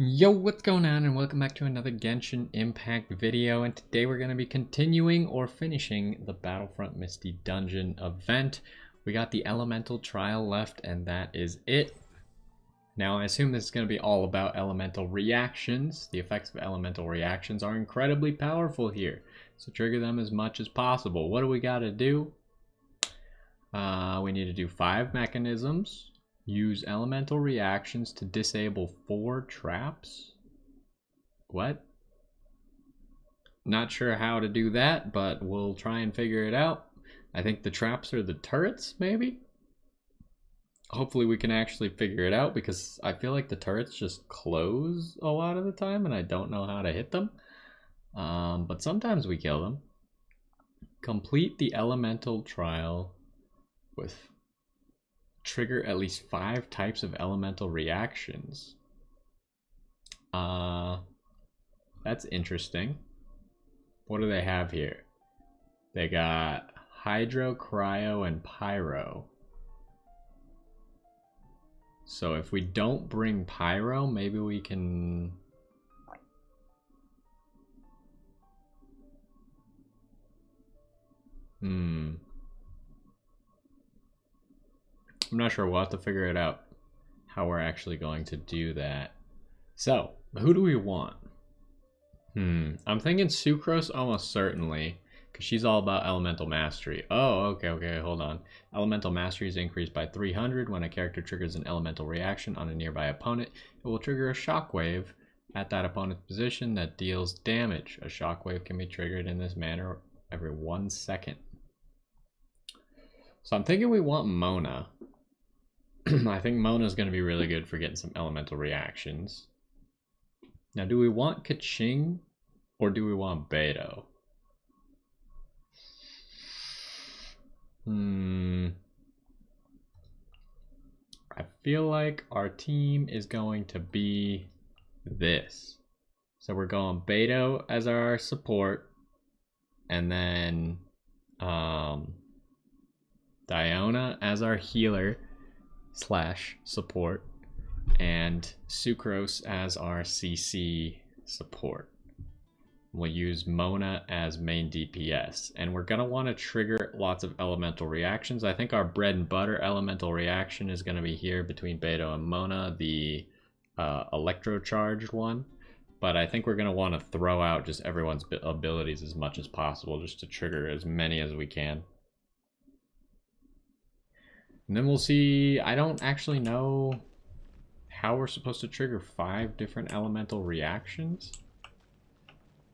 Yo, what's going on, and welcome back to another Genshin Impact video. And today we're going to be continuing or finishing the Battlefront Misty dungeon event. We got the elemental trial left, and that is it. Now I assume this is going to be all about elemental reactions. The effects of elemental reactions are incredibly powerful here, so trigger them as much as possible. What do we got to do? We need to do 5 mechanisms. Use elemental reactions to disable 4 traps. What? Not sure how to do that, but we'll try and figure it out. I think the traps are the turrets, maybe? Hopefully we can actually figure it out, because I feel like the turrets just close a lot of the time and I don't know how to hit them. But sometimes we kill them. Complete the elemental trial with trigger at least 5 types of elemental reactions. That's interesting. What do they have here? They got Hydro, Cryo, and Pyro. So if we don't bring Pyro, maybe we can... I'm not sure. We'll have to figure it out how we're actually going to do that. So, who do we want? I'm thinking Sucrose almost certainly, because she's all about elemental mastery. Oh, okay, hold on. Elemental mastery is increased by 300 when a character triggers an elemental reaction on a nearby opponent. It will trigger a shockwave at that opponent's position that deals damage. A shockwave can be triggered in this manner every 1 second. So I'm thinking we want Mona. I think Mona's going to be really good for getting some elemental reactions. Now, do we want Kaching or do we want Beto? I feel like our team is going to be this. So we're going Beto as our support, and then Diona as our healer / support, and Sucrose as our CC support. We'll use Mona as main DPS, and we're gonna want to trigger lots of elemental reactions. I think our bread and butter elemental reaction is gonna be here between Beto and Mona, the electrocharged one. But I think we're gonna want to throw out just everyone's abilities as much as possible, just to trigger as many as we can. And then we'll see. I don't actually know how we're supposed to trigger 5 different elemental reactions.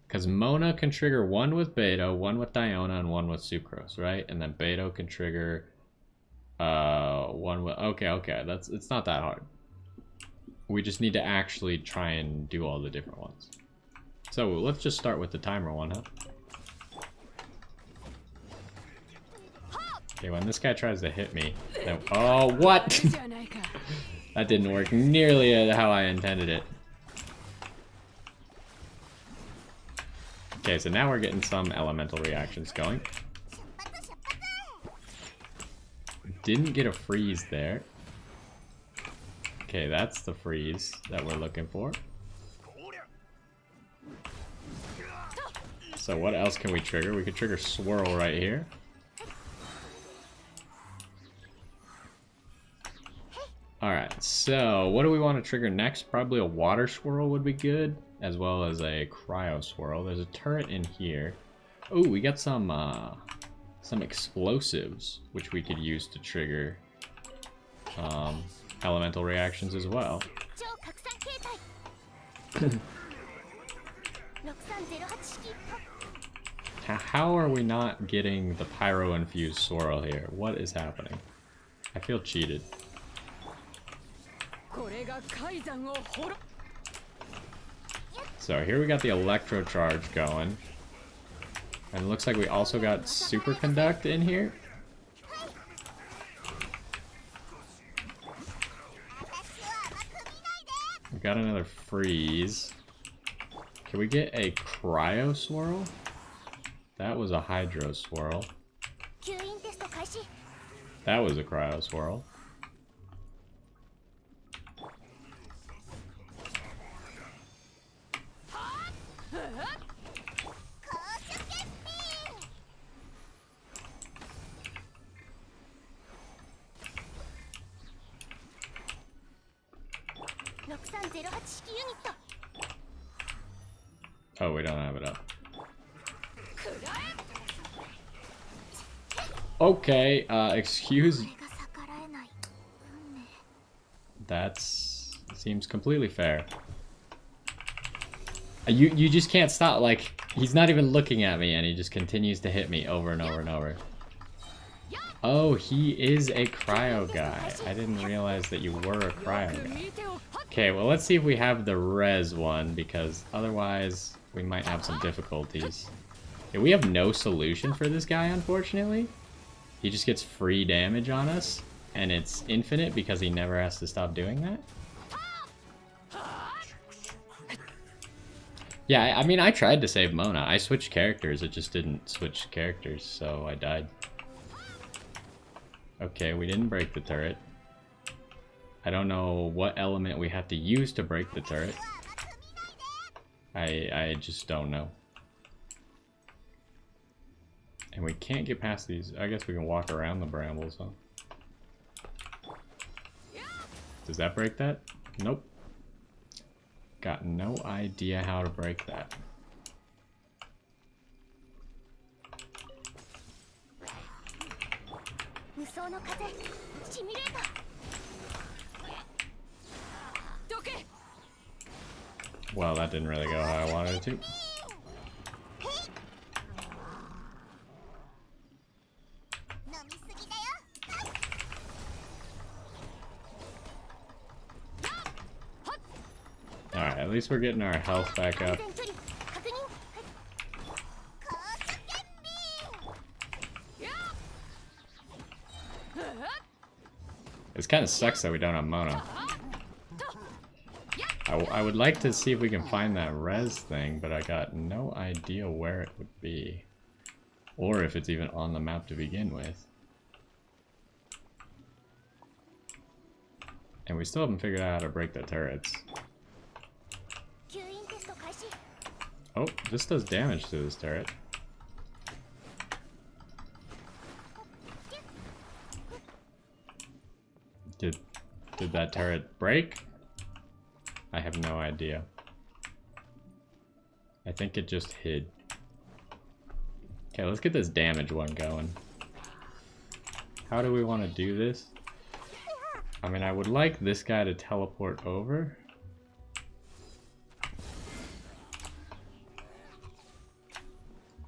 Because Mona can trigger 1 with Beto, 1 with Diona, and 1 with Sucrose, right? And then Beto can trigger 1 with... Okay, it's not that hard. We just need to actually try and do all the different ones. So let's just start with the timer one, huh? Okay, when this guy tries to hit me... Then, oh, what? That didn't work nearly how I intended it. Okay, so now we're getting some elemental reactions going. Didn't get a freeze there. Okay, that's the freeze that we're looking for. So what else can we trigger? We could trigger Swirl right here. Alright, so what do we want to trigger next? Probably a Water Swirl would be good, as well as a Cryo Swirl. There's a turret in here. Oh, we got some explosives, which we could use to trigger elemental reactions as well. How are we not getting the Pyro-infused Swirl here? What is happening? I feel cheated. So here we got the Electro Charge going. And it looks like we also got Superconduct in here. We got another freeze. Can we get a Cryo Swirl? That was a Hydro Swirl. That was a Cryo Swirl. Oh, we don't have it up. Okay, excuse. That seems completely fair. You just can't stop. Like, he's not even looking at me, and he just continues to hit me over and over and over. Oh, he is a cryo guy. I didn't realize that you were a cryo guy. Okay, well, let's see if we have the res one, because otherwise we might have some difficulties. Yeah, we have no solution for this guy, unfortunately. He just gets free damage on us, and it's infinite because he never has to stop doing that. Yeah, I mean, I tried to save Mona. I switched characters, it just didn't switch characters, so I died. Okay, we didn't break the turret. I don't know what element we have to use to break the turret. I just don't know. And we can't get past these. I guess we can walk around the brambles, huh? Does that break that? Nope. Got no idea how to break that. Well, that didn't really go how I wanted it to. Alright, at least we're getting our health back up. It kind of sucks that we don't have Mona. I would like to see if we can find that res thing, but I got no idea where it would be. Or if it's even on the map to begin with. And we still haven't figured out how to break the turrets. Oh, this does damage to this turret. Did that turret break? I have no idea. I think it just hid. Okay, let's get this damage one going. How do we want to do this? I mean, I would like this guy to teleport over.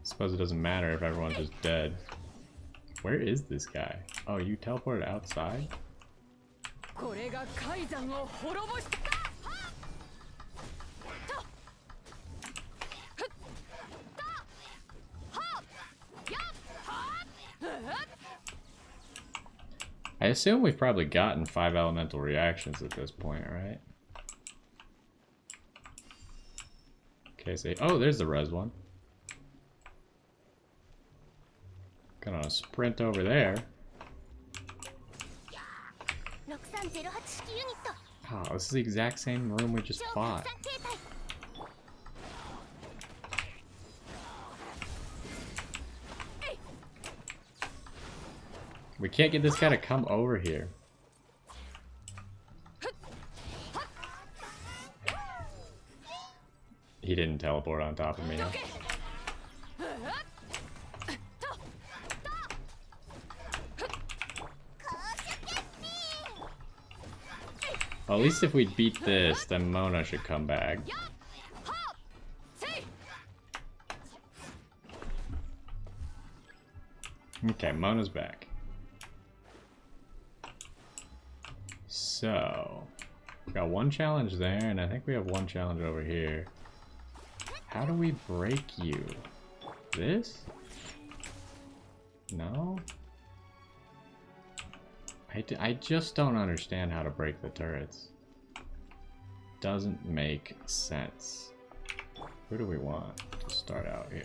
Suppose it doesn't matter if everyone's just dead. Where is this guy? Oh, you teleported outside? I assume we've probably gotten 5 elemental reactions at this point, right? Okay, so oh, there's the res one. Gonna sprint over there. Oh, this is the exact same room we just fought. We can't get this guy to come over here. He didn't teleport on top of me, huh? Well, at least if we beat this, then Mona should come back. Okay, Mona's back. So, we got one challenge there, and I think we have one challenge over here. How do we break you? This? No? I just don't understand how to break the turrets. Doesn't make sense. Who do we want to start out here?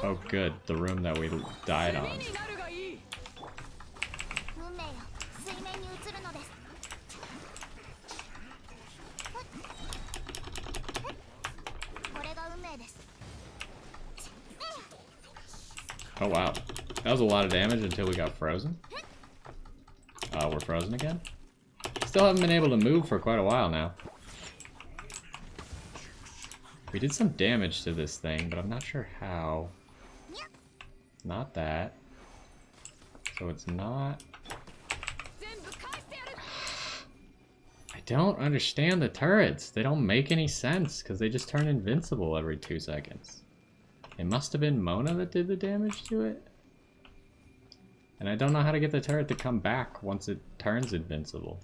Oh good, the room that we died on. Oh wow, that was a lot of damage until we got frozen. We're frozen again? still haven't been able to move for quite a while now. We did some damage to this thing, but I'm not sure how. Not that. So it's not... I don't understand the turrets. They don't make any sense because they just turn invincible every 2 seconds. It must have been Mona that did the damage to it. And I don't know how to get the turret to come back once it turns invincible.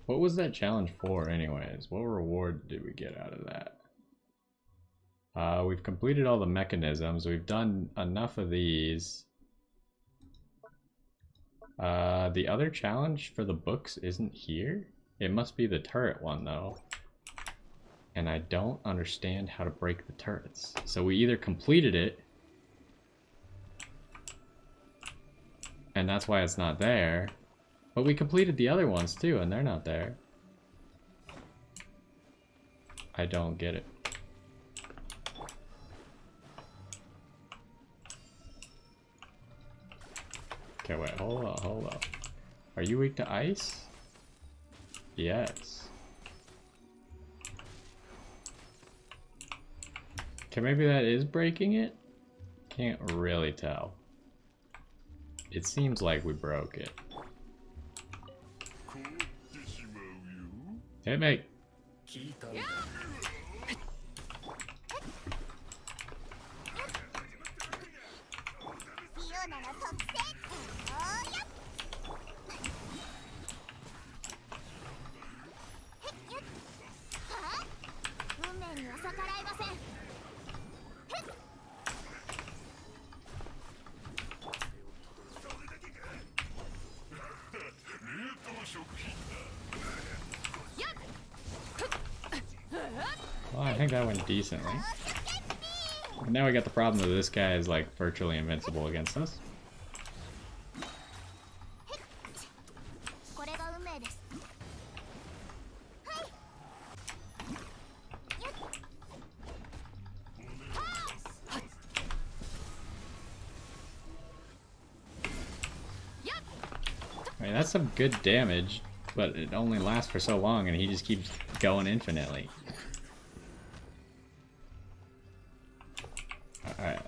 What was that challenge for anyways? What reward did we get out of that? We've completed all the mechanisms. We've done enough of these. The other challenge for the books isn't here? It must be the turret one though. And I don't understand how to break the turrets. So we either completed it, and that's why it's not there, but we completed the other ones too, and they're not there. I don't get it. Okay, wait, hold up. Are you weak to ice? Yes. Okay, maybe that is breaking it? Can't really tell. It seems like we broke it. Hit me! Well, I think that went decently. And now we got the problem that this guy is like virtually invincible against us. I mean, that's some good damage, but it only lasts for so long and he just keeps going infinitely. Alright.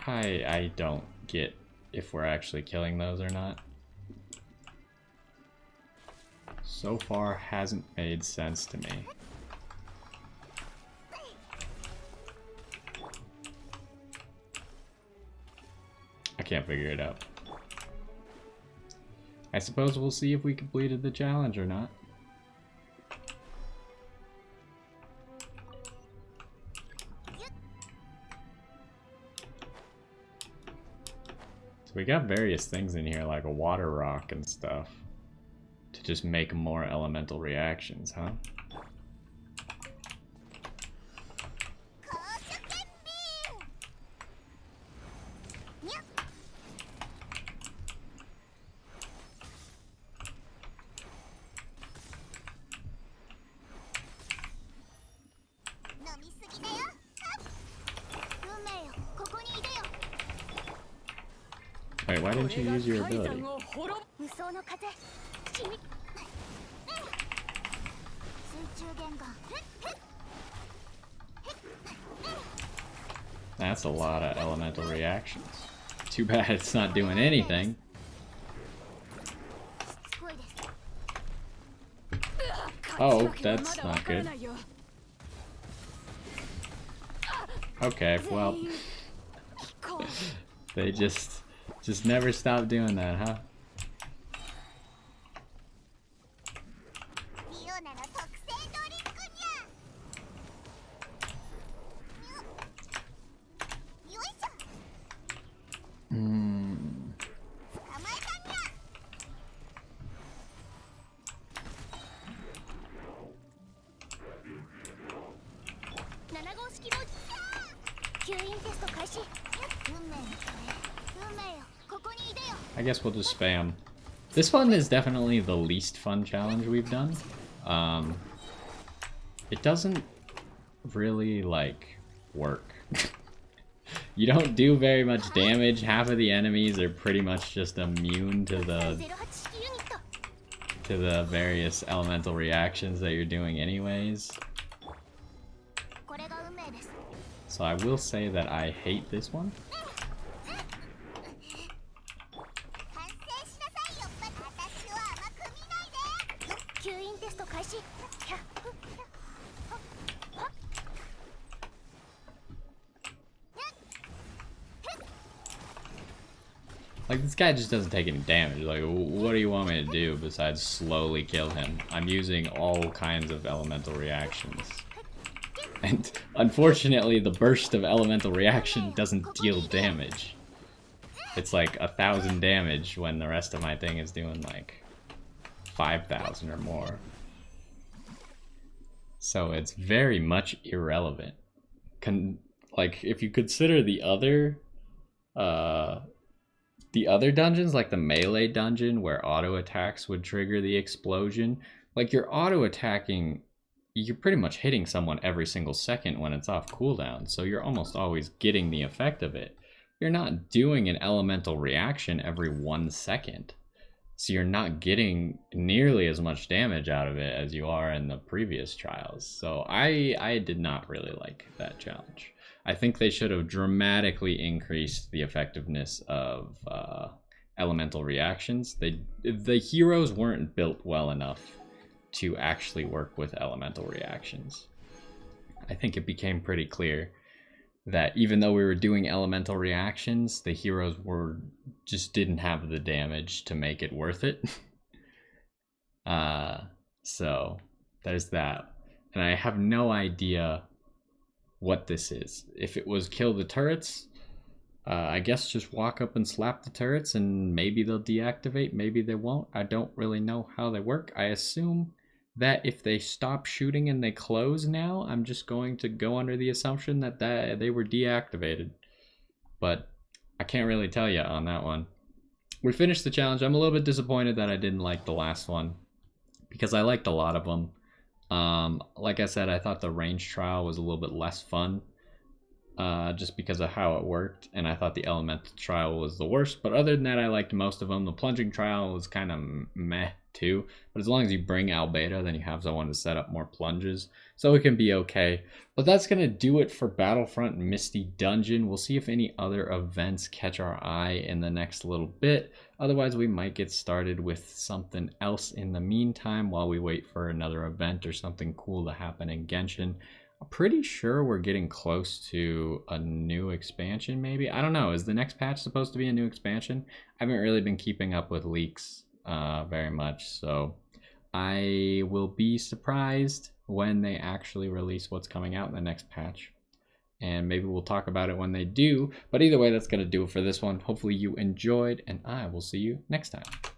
I don't get if we're actually killing those or not. So far hasn't made sense to me. I can't figure it out. I suppose we'll see if we completed the challenge or not. So we got various things in here like a water rock and stuff to just make more elemental reactions, huh? Wait, why didn't you use your ability? That's a lot of elemental reactions. Too bad it's not doing anything. Oh, that's not good. Okay, well, they just never stop doing that, huh? I guess we'll just spam. This one is definitely the least fun challenge we've done. It doesn't really like work. You don't do very much damage. Half of the enemies are pretty much just immune to the various elemental reactions that you're doing anyways. So I will say that I hate this one. Like, this guy just doesn't take any damage. Like, what do you want me to do besides slowly kill him? I'm using all kinds of elemental reactions. And unfortunately, the burst of elemental reaction doesn't deal damage. It's like 1,000 damage when the rest of my thing is doing like 5,000 or more. So it's very much irrelevant. Like, if you consider the other dungeons, like the melee dungeon where auto attacks would trigger the explosion, like you're auto attacking, you're pretty much hitting someone every single second when it's off cooldown, so you're almost always getting the effect of it. You're not doing an elemental reaction every 1 second, so you're not getting nearly as much damage out of it as you are in the previous trials. So I did not really like that challenge. I think they should have dramatically increased the effectiveness of elemental reactions. The heroes weren't built well enough to actually work with elemental reactions. I think it became pretty clear that even though we were doing elemental reactions, the heroes just didn't have the damage to make it worth it. So there's that. And I have no idea what this is. If it was kill the turrets, I guess just walk up and slap the turrets and maybe they'll deactivate, maybe they won't. I don't really know how they work. I assume that if they stop shooting and they close now, I'm just going to go under the assumption that they were deactivated. But I can't really tell you on that one. We finished the challenge. I'm a little bit disappointed that I didn't like the last one, because I liked a lot of them. Like I said, I thought the range trial was a little bit less fun, just because of how it worked, and I thought the elemental trial was the worst. But other than that, I liked most of them. The plunging trial was kind of meh too, but as long as you bring Albedo, then you have someone to set up more plunges, so it can be okay. But that's gonna do it for Battlefront Misty Dungeon. We'll see if any other events catch our eye in the next little bit. Otherwise, we might get started with something else in the meantime while we wait for another event or something cool to happen in Genshin. I'm pretty sure we're getting close to a new expansion, maybe? I don't know. Is the next patch supposed to be a new expansion? I haven't really been keeping up with leaks very much, so I will be surprised when they actually release what's coming out in the next patch. And maybe we'll talk about it when they do. But either way, that's going to do it for this one. Hopefully you enjoyed, and I will see you next time.